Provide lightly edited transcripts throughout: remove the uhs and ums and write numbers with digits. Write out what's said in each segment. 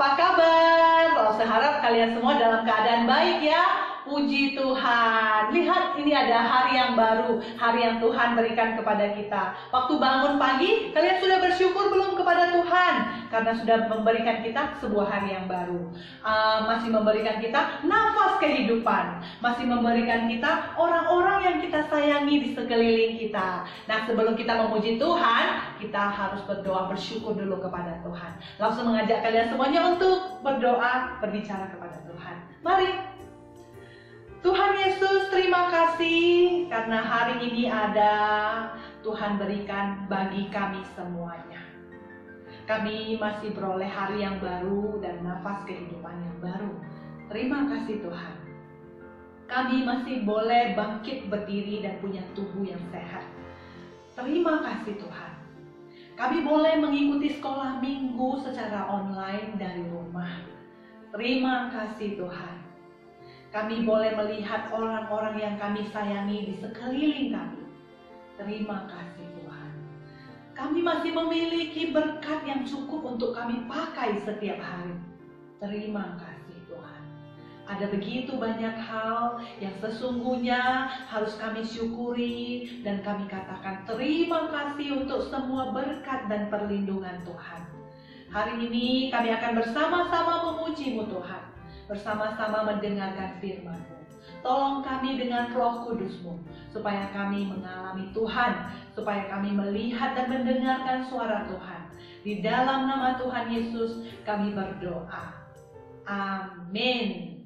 apa kabar? Saya harap kalian semua dalam keadaan baik ya. Puji Tuhan. Lihat, ini ada hari yang baru, hari yang Tuhan berikan kepada kita. Waktu bangun pagi, kalian sudah bersyukur belum kepada Tuhan? Karena sudah memberikan kita sebuah hari yang baru. Masih memberikan kita nafas kehidupan. Masih memberikan kita orang-orang yang kita sayangi di sekeliling kita. Nah, sebelum kita memuji Tuhan, kita harus berdoa, bersyukur dulu kepada Tuhan. Langsung mengajak kalian semuanya untuk berdoa, berbicara kepada Tuhan. Mari. Tuhan Yesus, terima kasih karena hari ini ada Tuhan berikan bagi kami semuanya. Kami masih beroleh hari yang baru dan nafas kehidupan yang baru. Terima kasih Tuhan. Kami masih boleh bangkit berdiri dan punya tubuh yang sehat. Terima kasih Tuhan. Kami boleh mengikuti sekolah minggu secara online dari rumah. Terima kasih Tuhan. Kami boleh melihat orang-orang yang kami sayangi di sekeliling kami. Terima kasih Tuhan. Kami masih memiliki berkat yang cukup untuk kami pakai setiap hari. Terima kasih Tuhan. Ada begitu banyak hal yang sesungguhnya harus kami syukuri dan kami katakan terima kasih untuk semua berkat dan perlindungan Tuhan. Hari ini kami akan bersama-sama memuji-Mu Tuhan. Bersama-sama mendengarkan firman-Mu. Tolong kami dengan Roh Kudus-Mu, supaya kami mengalami Tuhan, supaya kami melihat dan mendengarkan suara Tuhan. Di dalam nama Tuhan Yesus kami berdoa. Amin.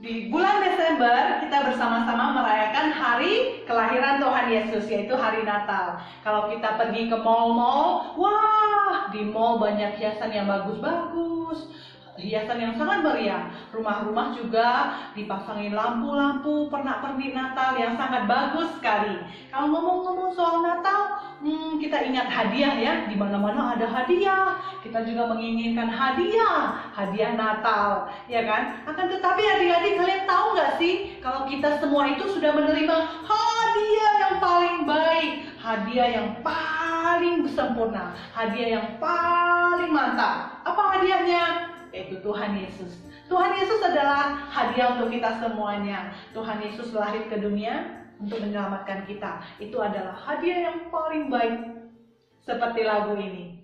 Di bulan Desember kita bersama-sama merayakan hari kelahiran Tuhan Yesus, yaitu hari Natal. Kalau kita pergi ke mall-mall, wah, di mall banyak hiasan yang bagus-bagus, hiasan yang sangat meriah. Rumah-rumah juga dipasangin lampu-lampu pernak-pernik Natal yang sangat bagus sekali. Kalau ngomong-ngomong soal Natal, kita ingat hadiah ya. Di mana-mana ada hadiah. Kita juga menginginkan hadiah Natal, ya kan? Akan tetapi adik-adik, kalian tahu nggak sih kalau kita semua itu sudah menerima hadiah yang paling baik, hadiah yang paling sempurna, hadiah yang paling mantap. Apa hadiahnya? Yaitu Tuhan Yesus. Tuhan Yesus adalah hadiah untuk kita semuanya. Tuhan Yesus lahir ke dunia untuk menyelamatkan kita. Itu adalah hadiah yang paling baik. Seperti lagu ini.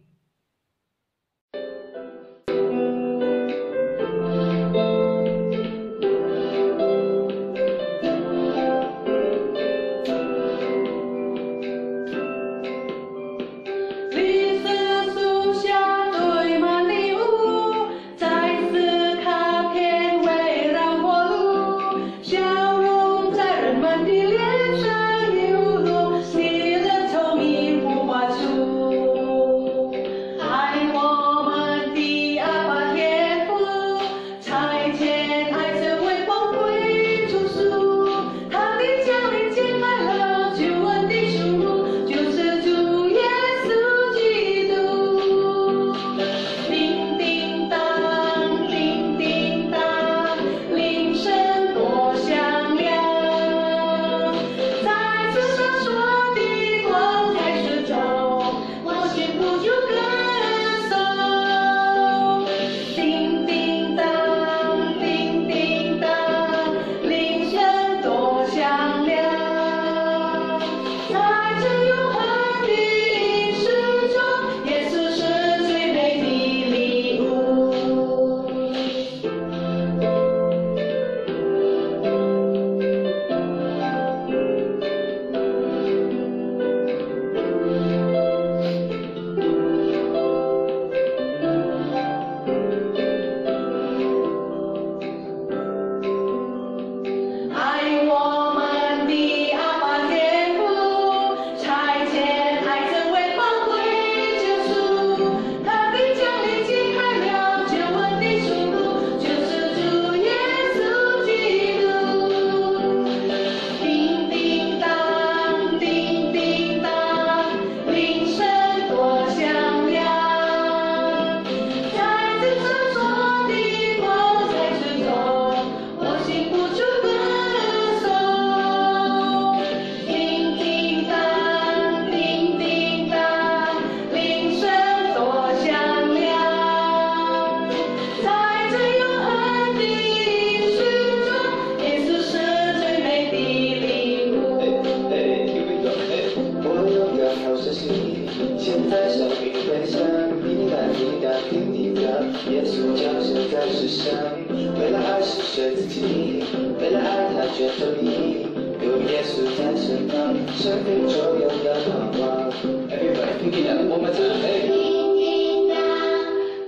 是相遇，为了爱是谁自己，为了爱他觉得意义，有耶稣在身旁，生命中有了盼望。Everybody pick it up one more time, hey.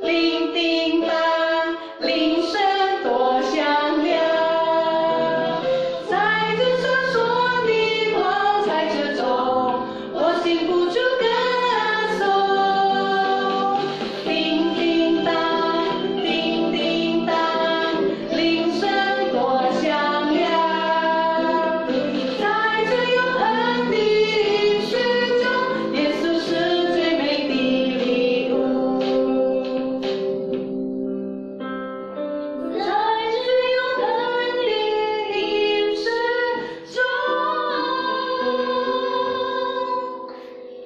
叮叮当，铃声多响亮，在这闪烁的光彩之中，我禁不住歌颂。叮叮当，叮叮当，铃声多响亮，在这永恒的应许中，耶稣是最美的礼物。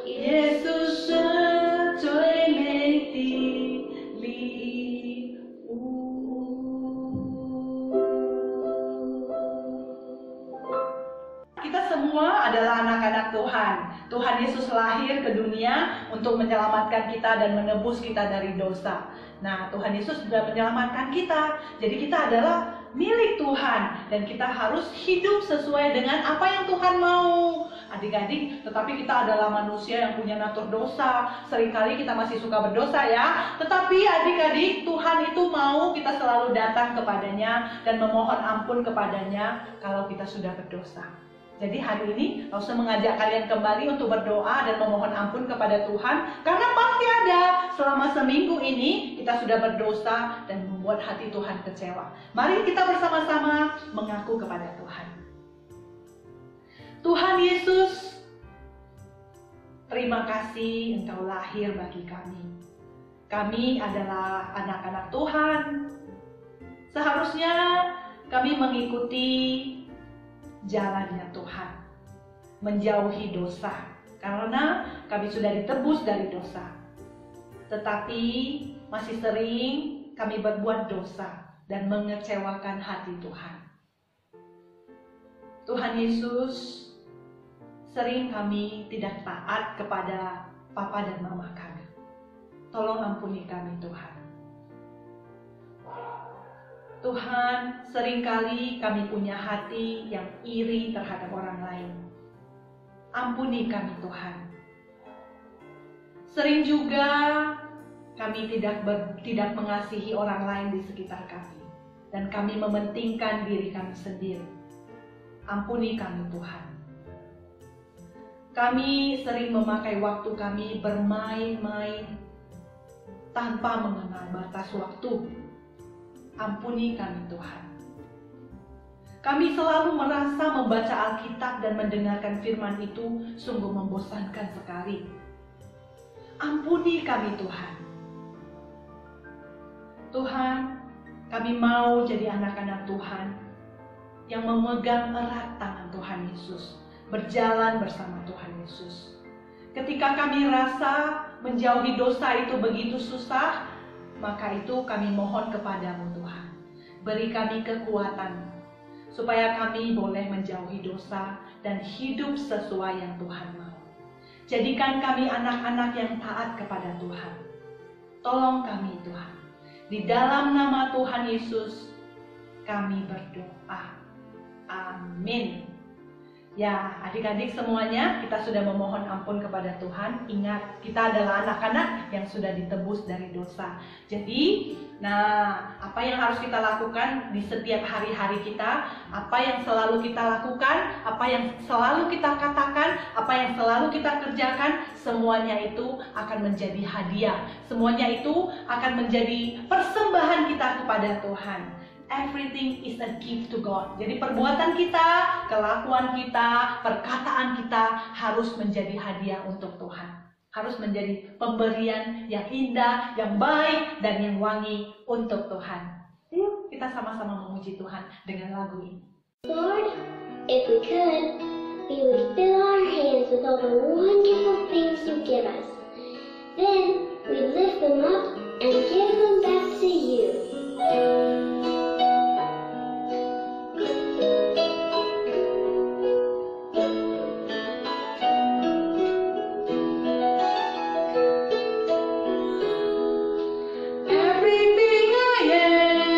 耶稣是最美的礼物。Kita semua adalah anak-anak Tuhan. Tuhan Yesus lahir ke dunia untuk menyelamatkan kita dan menebus kita dari dosa. Nah, Tuhan Yesus sudah menyelamatkan kita. Jadi kita adalah milik Tuhan dan kita harus hidup sesuai dengan apa yang Tuhan mau. Adik-adik, tetapi kita adalah manusia yang punya natur dosa. Seringkali kita masih suka berdosa ya. Tetapi adik-adik, Tuhan itu mau kita selalu datang kepadanya dan memohon ampun kepadanya kalau kita sudah berdosa. Jadi hari ini Rose mengajak kalian kembali untuk berdoa dan memohon ampun kepada Tuhan. Karena pasti ada selama seminggu ini kita sudah berdosa dan membuat hati Tuhan kecewa. Mari kita bersama-sama mengaku kepada Tuhan. Tuhan Yesus, terima kasih Engkau lahir bagi kami. Kami adalah anak-anak Tuhan. Seharusnya kami mengikuti jalannya Tuhan, menjauhi dosa, karena kami sudah ditebus dari dosa. Tetapi masih sering kami berbuat dosa dan mengecewakan hati Tuhan. Tuhan Yesus, sering kami tidak taat kepada Papa dan Mama kami. Tolong ampuni kami Tuhan. Tuhan, seringkali kami punya hati yang iri terhadap orang lain. Ampuni kami Tuhan. Sering juga kami tidak mengasihi orang lain di sekitar kami. Dan kami mementingkan diri kami sendiri. Ampuni kami Tuhan. Kami sering memakai waktu kami bermain-main tanpa mengenal batas waktu. Ampuni kami Tuhan. Kami selalu merasa membaca Alkitab dan mendengarkan firman itu sungguh membosankan sekali. Ampuni kami Tuhan. Tuhan, kami mau jadi anak-anak Tuhan yang memegang erat tangan Tuhan Yesus, berjalan bersama Tuhan Yesus. Ketika kami rasa menjauhi dosa itu begitu susah, maka itu kami mohon kepadamu Tuhan. Beri kami kekuatan supaya kami boleh menjauhi dosa dan hidup sesuai yang Tuhan mau. Jadikan kami anak-anak yang taat kepada Tuhan. Tolong kami Tuhan. Di dalam nama Tuhan Yesus kami berdoa. Amin. Ya, adik-adik semuanya, kita sudah memohon ampun kepada Tuhan. Ingat, kita adalah anak-anak yang sudah ditebus dari dosa. Jadi, apa yang harus kita lakukan di setiap hari-hari kita, apa yang selalu kita lakukan, apa yang selalu kita katakan, apa yang selalu kita kerjakan, semuanya itu akan menjadi hadiah. Semuanya itu akan menjadi persembahan kita kepada Tuhan. Everything is a gift to God. Jadi perbuatan kita, kelakuan kita, perkataan kita harus menjadi hadiah untuk Tuhan. Harus menjadi pemberian yang indah, yang baik, dan yang wangi untuk Tuhan. Yuk kita sama-sama memuji Tuhan dengan lagu ini. Lord, if we could, we would fill our hands with all the wonderful things you give us. Then we'd lift them up and give them back to you. Everything I am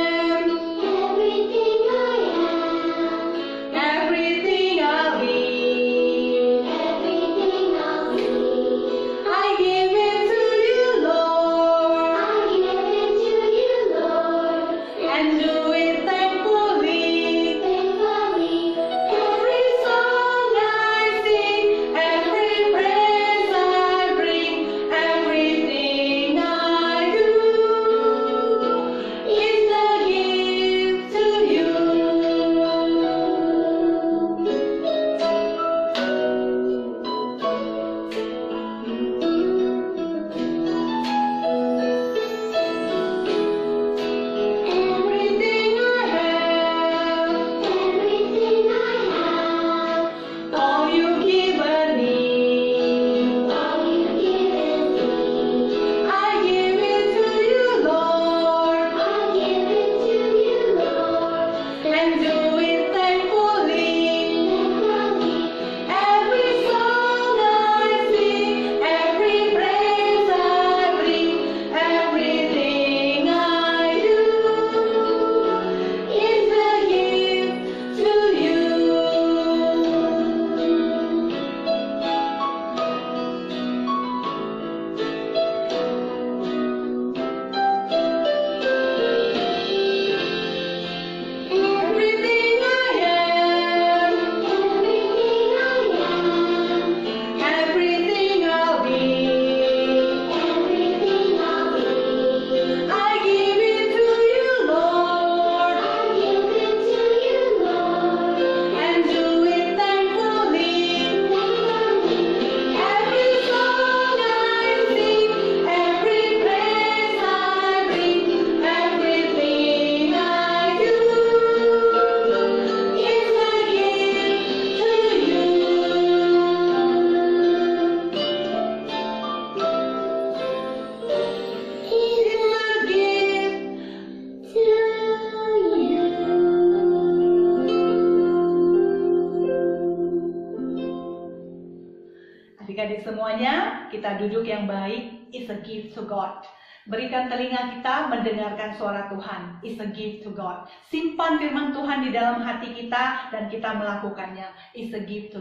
semuanya, kita duduk yang baik. It's a gift to God. Berikan telinga kita mendengarkan suara Tuhan. It's a gift to God. Simpan firman Tuhan di dalam hati kita dan kita melakukannya. It's a gift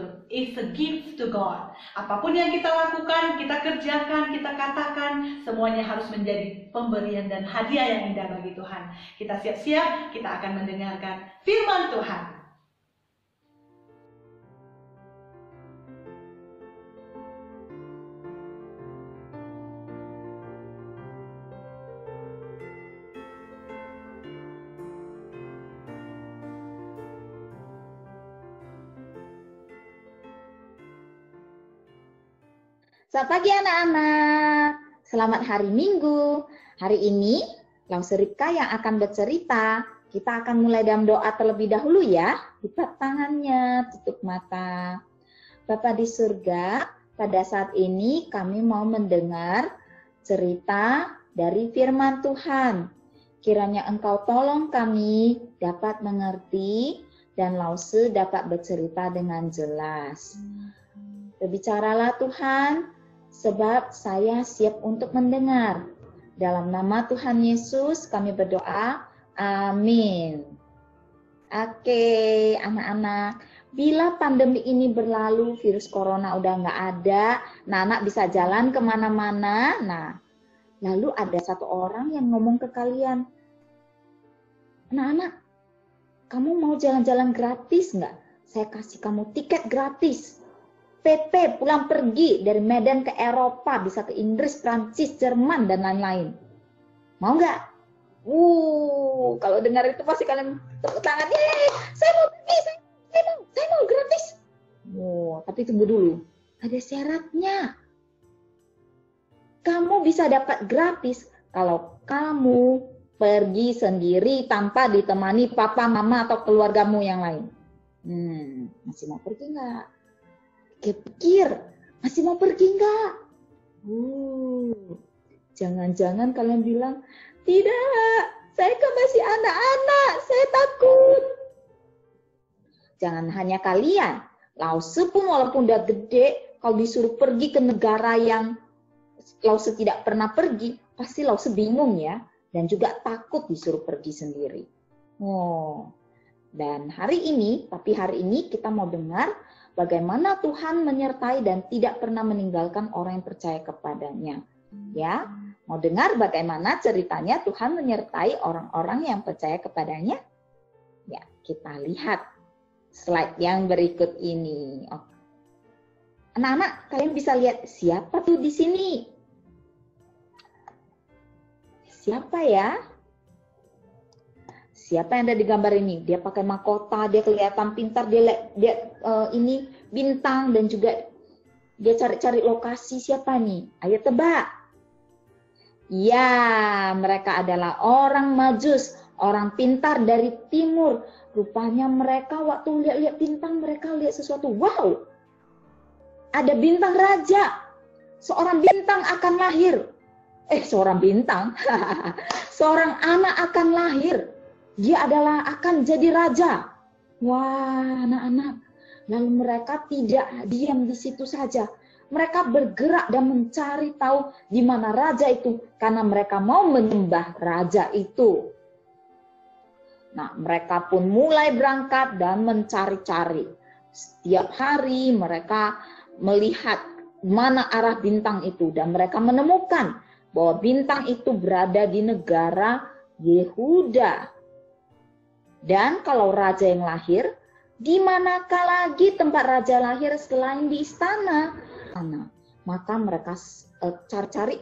to God. Apapun yang kita lakukan, kita kerjakan, kita katakan, semuanya harus menjadi pemberian dan hadiah yang indah bagi Tuhan. Kita siap-siap, kita akan mendengarkan firman Tuhan. Selamat pagi anak-anak, selamat hari Minggu. Hari ini, Lause Rika yang akan bercerita. Kita akan mulai dalam doa terlebih dahulu ya. Lipat tangannya, tutup mata. Bapa di surga, pada saat ini kami mau mendengar cerita dari firman Tuhan. Kiranya Engkau tolong kami dapat mengerti dan Lause dapat bercerita dengan jelas. Berbicaralah Tuhan, sebab saya siap untuk mendengar. Dalam nama Tuhan Yesus kami berdoa. Amin. Oke, anak-anak. Bila pandemi ini berlalu, virus corona udah nggak ada, anak bisa jalan kemana-mana. Nah, lalu ada satu orang yang ngomong ke kalian, anak-anak, kamu mau jalan-jalan gratis nggak? Saya kasih kamu tiket gratis. PP pulang pergi dari Medan ke Eropa, bisa ke Inggris, Prancis, Jerman, dan lain-lain. Mau nggak? Kalau dengar itu pasti kalian tepuk tangan. Yeay, saya mau pergi, saya mau gratis. Tapi tunggu dulu. Ada syaratnya. Kamu bisa dapat gratis kalau kamu pergi sendiri tanpa ditemani papa, mama, atau keluargamu yang lain. Masih mau pergi nggak? Pikir, masih mau pergi nggak? Jangan-jangan kalian bilang, tidak, saya kan masih anak-anak, saya takut. Jangan hanya kalian, Lause pun walaupun udah gede, kalau disuruh pergi ke negara yang Lause tidak pernah pergi, pasti Lause bingung ya, dan juga takut disuruh pergi sendiri. Dan hari ini kita mau dengar bagaimana Tuhan menyertai dan tidak pernah meninggalkan orang yang percaya kepadanya. Ya, mau dengar bagaimana ceritanya Tuhan menyertai orang-orang yang percaya kepadanya? Ya, kita lihat slide yang berikut ini. Anak-anak, kalian bisa lihat siapa tuh di sini? Siapa ya? Siapa yang ada di gambar ini? Dia pakai mahkota, dia kelihatan pintar, dia ini bintang, dan juga dia cari-cari lokasi. Siapa nih? Ayo tebak. Ya, mereka adalah orang Majus, orang pintar dari timur. Rupanya mereka waktu lihat-lihat bintang, mereka lihat sesuatu. Wow, ada bintang raja. Seorang bintang akan lahir. Seorang bintang. Seorang anak akan lahir. Dia akan jadi raja. Wah, anak-anak. Lalu mereka tidak diam di situ saja. Mereka bergerak dan mencari tahu di mana raja itu. Karena mereka mau menyembah raja itu. Nah, mereka pun mulai berangkat dan mencari-cari. Setiap hari mereka melihat mana arah bintang itu. Dan mereka menemukan bahwa bintang itu berada di negara Yehuda. Dan kalau raja yang lahir, di manakah lagi tempat raja lahir selain di istana? Maka mereka cari-cari,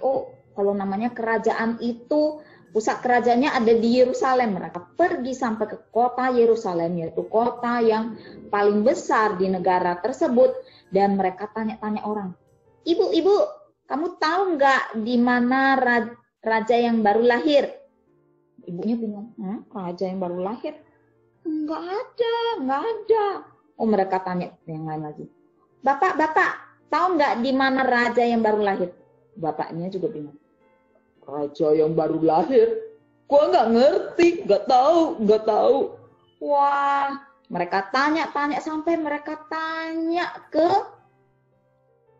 kalau namanya kerajaan itu, pusat kerajaannya ada di Yerusalem. Mereka pergi sampai ke kota Yerusalem, yaitu kota yang paling besar di negara tersebut. Dan mereka tanya-tanya orang, Ibu, kamu tahu nggak di mana raja yang baru lahir? Ibunya bingung, raja yang baru lahir? Nggak ada. Mereka tanya yang lain lagi. Bapak, tahu nggak di mana raja yang baru lahir? Bapaknya juga bingung. Raja yang baru lahir? Gua nggak ngerti, nggak tahu. Wah, mereka tanya sampai mereka tanya ke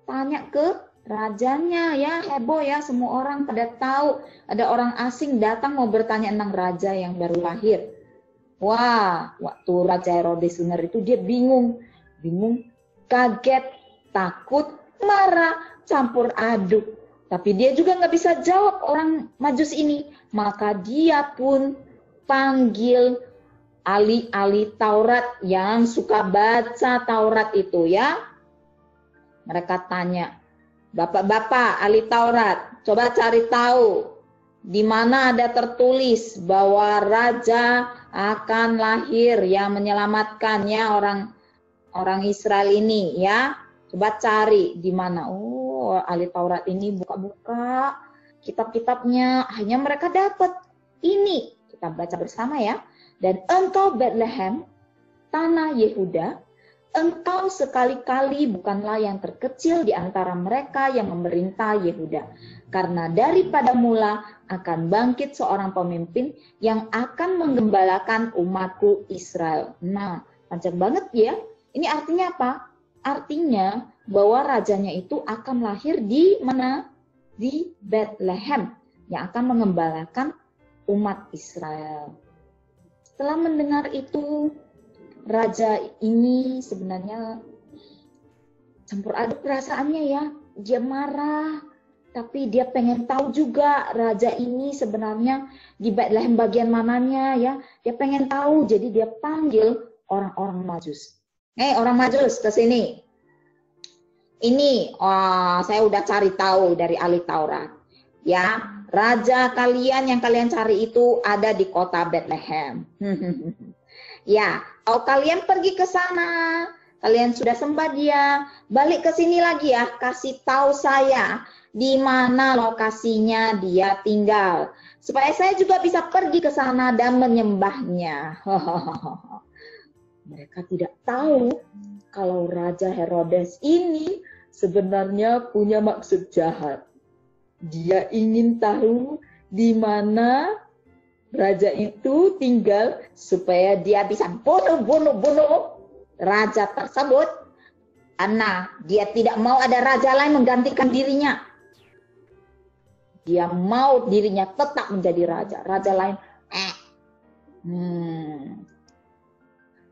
tanya ke rajanya ya, heboh ya, semua orang pada tahu ada orang asing datang mau bertanya tentang raja yang baru lahir. Wah, waktu Raja Herodes dengar itu dia bingung, kaget, takut, marah, campur aduk. Tapi dia juga nggak bisa jawab orang Majus ini. Maka dia pun panggil ahli-ahli Taurat yang suka baca Taurat itu ya. Mereka tanya, Bapak-bapak ahli Taurat, coba cari tahu di mana ada tertulis bahwa raja akan lahir yang menyelamatkannya orang Israel ini ya. Coba cari di mana. Oh, ahli Taurat ini buka-buka kitab-kitabnya, akhirnya mereka dapat ini. Kita baca bersama ya. Dan engkau Bethlehem, tanah Yehuda, engkau sekali-kali bukanlah yang terkecil di antara mereka yang memerintah Yehuda. Karena daripada mula akan bangkit seorang pemimpin yang akan menggembalakan umatku Israel. Nah, panjang banget ya. Ini artinya apa? Artinya bahwa rajanya itu akan lahir di mana? Di Bethlehem, yang akan mengembalakan umat Israel. Setelah mendengar itu, raja ini sebenarnya campur aduk perasaannya ya. Dia marah, tapi dia pengen tahu juga raja ini sebenarnya di Bethlehem bagian mananya ya. Dia pengen tahu, jadi dia panggil orang-orang Majus. Orang Majus ke sini. Ini saya udah cari tahu dari ahli Taurat. Ya, raja kalian yang kalian cari itu ada di kota Bethlehem. Ya, kalau kalian pergi ke sana, kalian sudah sembah dia, balik ke sini lagi ya, kasih tahu saya di mana lokasinya dia tinggal, supaya saya juga bisa pergi ke sana dan menyembahnya. Mereka tidak tahu kalau Raja Herodes ini sebenarnya punya maksud jahat. Dia ingin tahu di mana raja itu tinggal supaya dia bisa bunuh raja tersebut. Karena dia tidak mau ada raja lain menggantikan dirinya. Dia mau dirinya tetap menjadi raja. Raja lain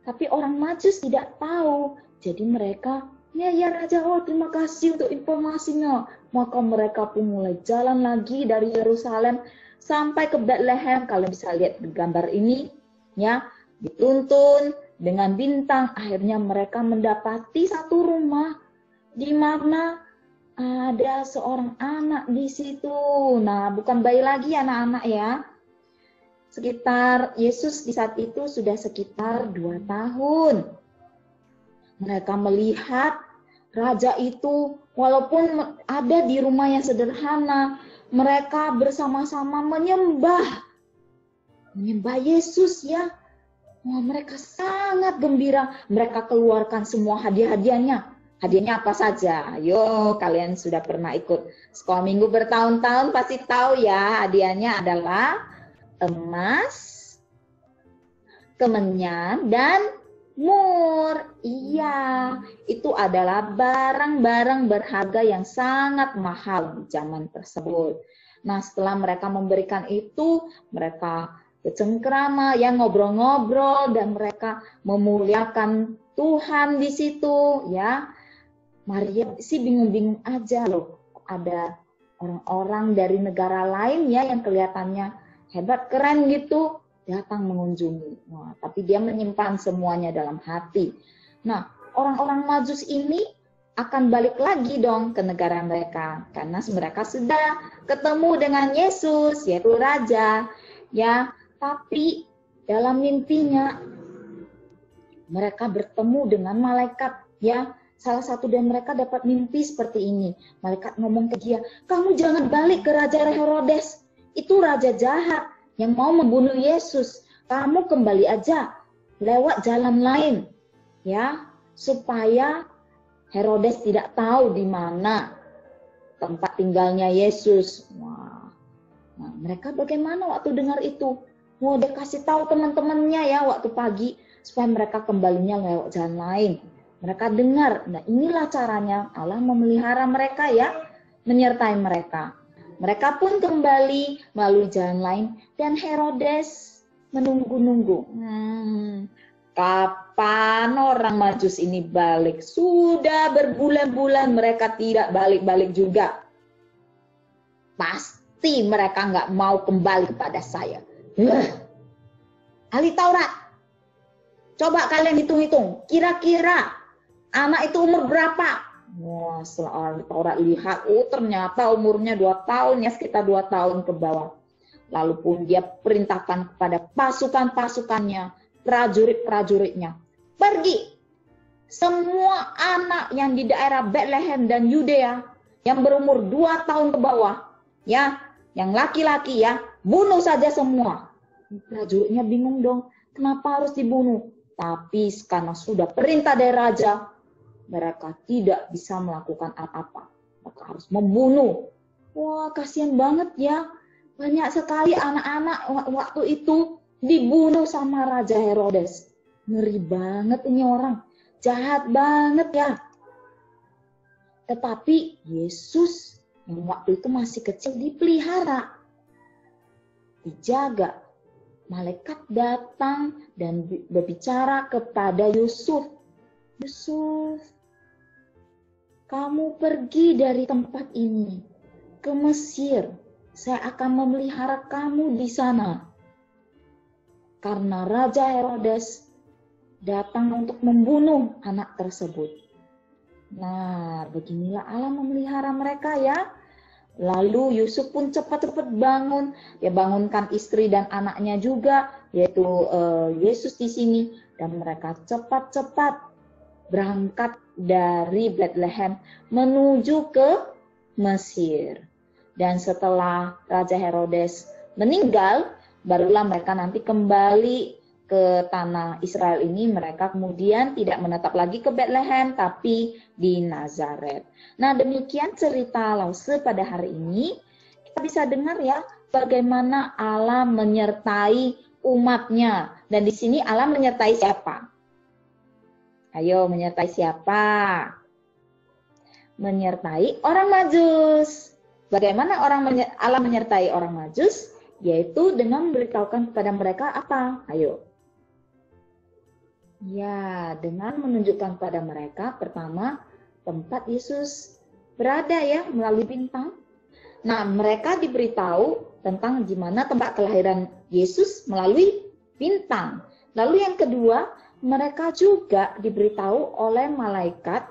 Tapi orang Majus tidak tahu. Jadi mereka, ya Raja, terima kasih untuk informasinya. Maka mereka pun mulai jalan lagi dari Yerusalem sampai ke Bethlehem. Kalian bisa lihat di gambar ini, ya, dituntun dengan bintang. Akhirnya mereka mendapati satu rumah di mana ada seorang anak di situ. Nah, bukan bayi lagi anak-anak ya. Sekitar Yesus di saat itu sudah sekitar 2 tahun. Mereka melihat raja itu walaupun ada di rumah yang sederhana, mereka bersama-sama menyembah Yesus ya. Wah, mereka sangat gembira. Mereka keluarkan semua hadiah-hadiahnya. Hadiahnya apa saja? Ayo, kalian sudah pernah ikut sekolah minggu bertahun-tahun pasti tahu ya. Hadiahnya adalah emas, kemenyan, dan mur. Iya, itu adalah barang-barang berharga yang sangat mahal di zaman tersebut. Nah, setelah mereka memberikan itu, mereka bercengkrama, ya ngobrol-ngobrol, dan mereka memuliakan Tuhan di situ, ya. Maria sih bingung-bingung aja loh, ada orang-orang dari negara lain ya yang kelihatannya hebat, keren gitu, datang mengunjungi. Wah, tapi dia menyimpan semuanya dalam hati. Nah, orang-orang Majus ini akan balik lagi dong ke negara mereka. Karena mereka sudah ketemu dengan Yesus, yaitu Raja. Ya, tapi dalam mimpinya, mereka bertemu dengan malaikat. Ya, salah satu dari mereka dapat mimpi seperti ini. Malaikat ngomong ke dia, kamu jangan balik ke Raja Herodes. Itu raja jahat yang mau membunuh Yesus. Kamu kembali aja lewat jalan lain, ya, supaya Herodes tidak tahu di mana tempat tinggalnya Yesus. Wah, nah, mereka bagaimana waktu dengar itu? Mau dia kasih tahu teman-temannya ya waktu pagi supaya mereka kembalinya lewat jalan lain. Mereka dengar. Nah, inilah caranya Allah memelihara mereka ya, menyertai mereka. Mereka pun kembali melalui jalan lain dan Herodes menunggu-nunggu. Kapan orang Majus ini balik? Sudah berbulan-bulan mereka tidak balik-balik juga. Pasti mereka nggak mau kembali kepada saya. Ahli Taurat, coba kalian hitung-hitung. Kira-kira anak itu umur berapa? Wah, setelah ahli Taurat lihat, ternyata umurnya 2 tahun ya, sekitar 2 tahun ke bawah. Lalu pun dia perintahkan kepada pasukan-pasukannya, prajurit-prajuritnya, pergi. Semua anak yang di daerah Bethlehem dan Yudea yang berumur 2 tahun ke bawah, ya, yang laki-laki ya, bunuh saja semua. Prajuritnya bingung dong, kenapa harus dibunuh? Tapi karena sudah perintah dari raja, mereka tidak bisa melakukan apa-apa. Mereka harus membunuh. Wah, kasihan banget ya. Banyak sekali anak-anak waktu itu dibunuh sama Raja Herodes. Ngeri banget ini orang. Jahat banget ya. Tetapi Yesus yang waktu itu masih kecil dipelihara. Dijaga. Malaikat datang dan berbicara kepada Yusuf. Yusuf, kamu pergi dari tempat ini ke Mesir. Saya akan memelihara kamu di sana. Karena Raja Herodes datang untuk membunuh anak tersebut. Nah, beginilah Allah memelihara mereka ya. Lalu Yusuf pun cepat-cepat bangun. Dia bangunkan istri dan anaknya juga, yaitu Yesus di sini. Dan mereka cepat-cepat berangkat dari Bethlehem menuju ke Mesir. Dan setelah Raja Herodes meninggal, barulah mereka nanti kembali ke tanah Israel ini. Mereka kemudian tidak menetap lagi ke Bethlehem, tapi di Nazaret. Nah, demikian cerita Lause pada hari ini. Kita bisa dengar ya, bagaimana Allah menyertai umatnya. Dan di sini Allah menyertai siapa? Ayo, menyertai siapa? Menyertai orang Majus. Bagaimana Allah menyertai orang Majus? Yaitu dengan memberitahukan kepada mereka apa? Ayo. Ya, dengan menunjukkan kepada mereka pertama tempat Yesus berada ya, melalui bintang. Nah, mereka diberitahu tentang gimana tempat kelahiran Yesus melalui bintang. Lalu yang kedua, mereka juga diberitahu oleh malaikat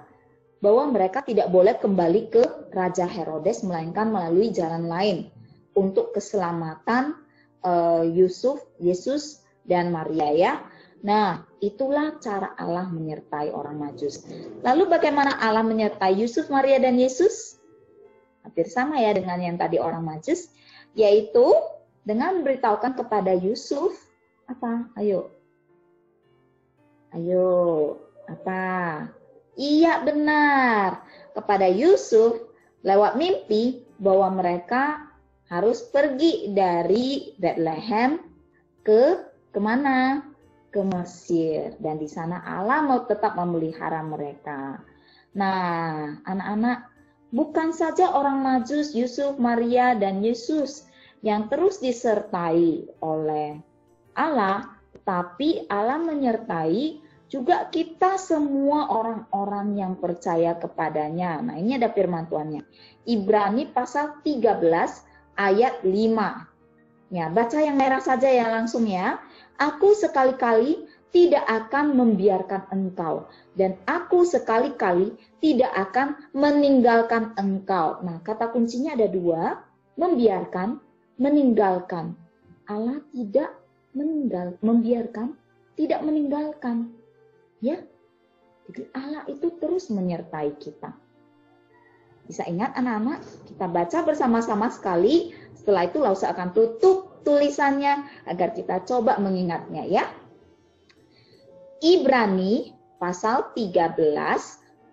bahwa mereka tidak boleh kembali ke Raja Herodes, melainkan melalui jalan lain untuk keselamatan Yesus dan Maria ya. Nah, itulah cara Allah menyertai orang Majus. Lalu bagaimana Allah menyertai Yusuf, Maria, dan Yesus? Hampir sama ya dengan yang tadi orang Majus, yaitu dengan memberitahukan kepada Yusuf, apa? Ayo. Ayo, apa? Iya benar, kepada Yusuf lewat mimpi bahwa mereka harus pergi dari Bethlehem ke kemana? Ke Mesir. Dan di sana Allah mau tetap memelihara mereka. Nah, anak-anak, bukan saja orang Majus, Yusuf, Maria, dan Yesus yang terus disertai oleh Allah, tapi Allah menyertai juga kita semua orang-orang yang percaya kepadanya. Nah, ini ada firman Tuhannya. Ibrani pasal 13 ayat 5. Ya, baca yang merah saja ya langsung ya. Aku sekali-kali tidak akan membiarkan engkau, dan aku sekali-kali tidak akan meninggalkan engkau. Nah, kata kuncinya ada 2, membiarkan, meninggalkan. Allah tidak membiarkan, tidak meninggalkan. Ya, jadi Allah itu terus menyertai kita. Bisa ingat anak-anak? Kita baca bersama-sama sekali. Setelah itu Lause akan tutup tulisannya agar kita coba mengingatnya ya. Ibrani pasal 13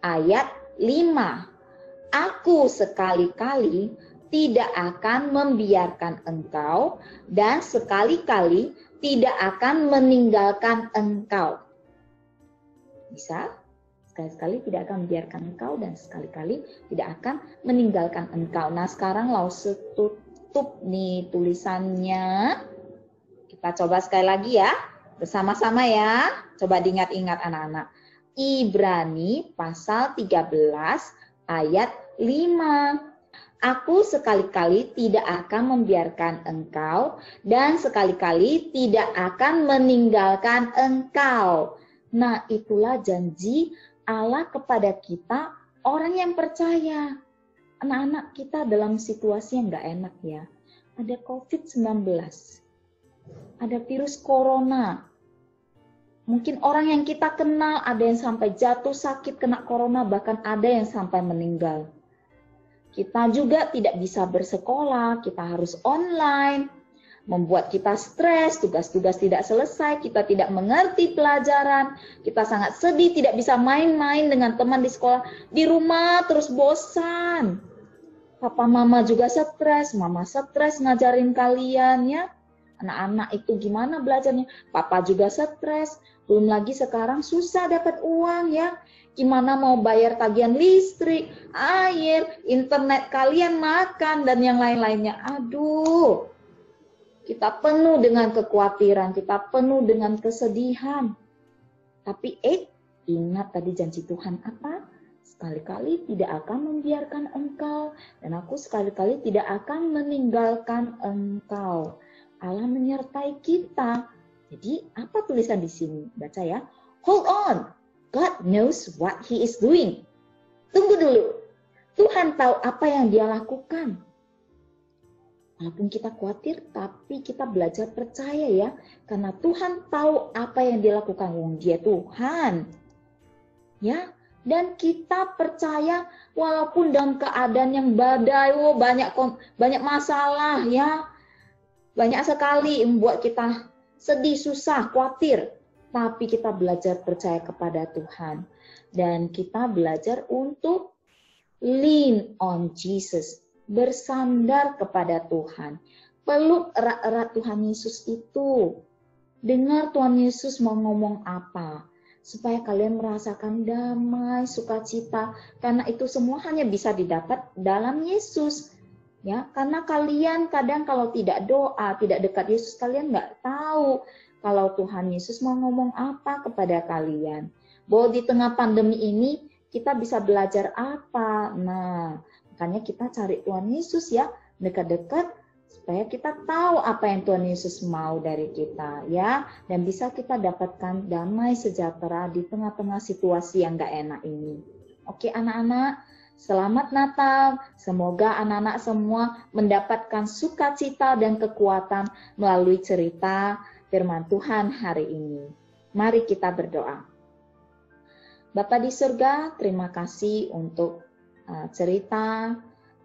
ayat 5. Aku sekali-kali tidak akan membiarkan engkau dan sekali-kali tidak akan meninggalkan engkau. Bisa? sekali-kali tidak akan membiarkan engkau, dan sekali-kali tidak akan meninggalkan engkau. Nah, sekarang Lause tutup nih tulisannya. Kita coba sekali lagi ya, bersama-sama ya. Coba diingat-ingat anak-anak. Ibrani pasal 13 ayat 5. Aku sekali-kali tidak akan membiarkan engkau, dan sekali-kali tidak akan meninggalkan engkau. Nah, itulah janji Allah kepada kita, orang yang percaya. Anak-anak kita dalam situasi yang gak enak ya. Ada COVID-19, ada virus corona. Mungkin orang yang kita kenal ada yang sampai jatuh sakit kena corona, bahkan ada yang sampai meninggal. Kita juga tidak bisa bersekolah, kita harus online, membuat kita stres, tugas-tugas tidak selesai, kita tidak mengerti pelajaran, kita sangat sedih, tidak bisa main-main dengan teman di sekolah, di rumah terus bosan. Papa mama juga stres, mama stres ngajarin kalian ya. Anak-anak itu gimana belajarnya? Papa juga stres, belum lagi sekarang susah dapat uang ya. Gimana mau bayar tagihan listrik, air, internet kalian, makan, dan yang lain-lainnya. Aduh, kita penuh dengan kekhawatiran, kita penuh dengan kesedihan. Tapi ingat tadi janji Tuhan apa? Sekali-kali tidak akan membiarkan engkau, dan aku sekali-kali tidak akan meninggalkan engkau. Allah menyertai kita. Jadi apa tulisan di sini? Baca ya. Hold on. God knows what He is doing. Tunggu dulu. Tuhan tahu apa yang Dia lakukan. Walaupun kita khawatir, tapi kita belajar percaya ya. Karena Tuhan tahu apa yang Dia lakukan. Dia Tuhan. Ya. Dan kita percaya walaupun dalam keadaan yang badai, banyak masalah ya. Banyak sekali membuat kita sedih, susah, khawatir. Tapi kita belajar percaya kepada Tuhan. Dan kita belajar untuk lean on Jesus. Bersandar kepada Tuhan. Peluk erat-erat Tuhan Yesus itu. Dengar Tuhan Yesus mau ngomong apa. Supaya kalian merasakan damai, sukacita. Karena itu semua hanya bisa didapat dalam Yesus. Ya, karena kalian kadang kalau tidak doa, tidak dekat Yesus, kalian nggak tahu kalau Tuhan Yesus mau ngomong apa kepada kalian. Bahwa di tengah pandemi ini kita bisa belajar apa. Nah, makanya kita cari Tuhan Yesus ya, dekat-dekat supaya kita tahu apa yang Tuhan Yesus mau dari kita ya, dan bisa kita dapatkan damai sejahtera di tengah-tengah situasi yang nggak enak ini. Oke anak-anak, selamat Natal. Semoga anak-anak semua mendapatkan sukacita dan kekuatan melalui cerita firman Tuhan hari ini. Mari kita berdoa. Bapa di surga, terima kasih untuk cerita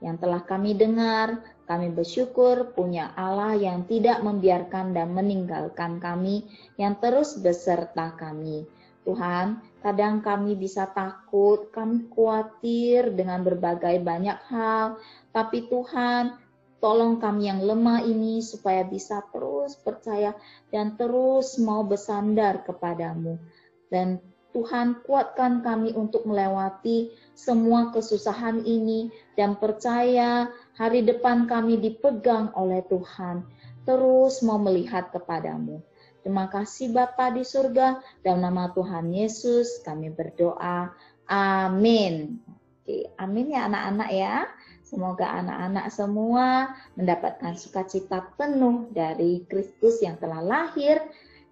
yang telah kami dengar. Kami bersyukur punya Allah yang tidak membiarkan dan meninggalkan kami, yang terus beserta kami. Tuhan, kadang kami bisa takut, kami khawatir dengan berbagai banyak hal. Tapi Tuhan, tolong kami yang lemah ini supaya bisa terus percaya dan terus mau bersandar kepadamu. Dan Tuhan, kuatkan kami untuk melewati semua kesusahan ini dan percaya hari depan kami dipegang oleh Tuhan. Terus mau melihat kepadamu. Terima kasih Bapa di surga, dalam nama Tuhan Yesus kami berdoa. Amin. Oke, amin ya anak-anak ya. Semoga anak-anak semua mendapatkan sukacita penuh dari Kristus yang telah lahir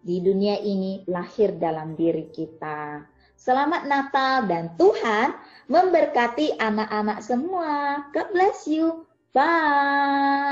di dunia ini, lahir dalam diri kita. Selamat Natal dan Tuhan memberkati anak-anak semua. God bless you. Bye.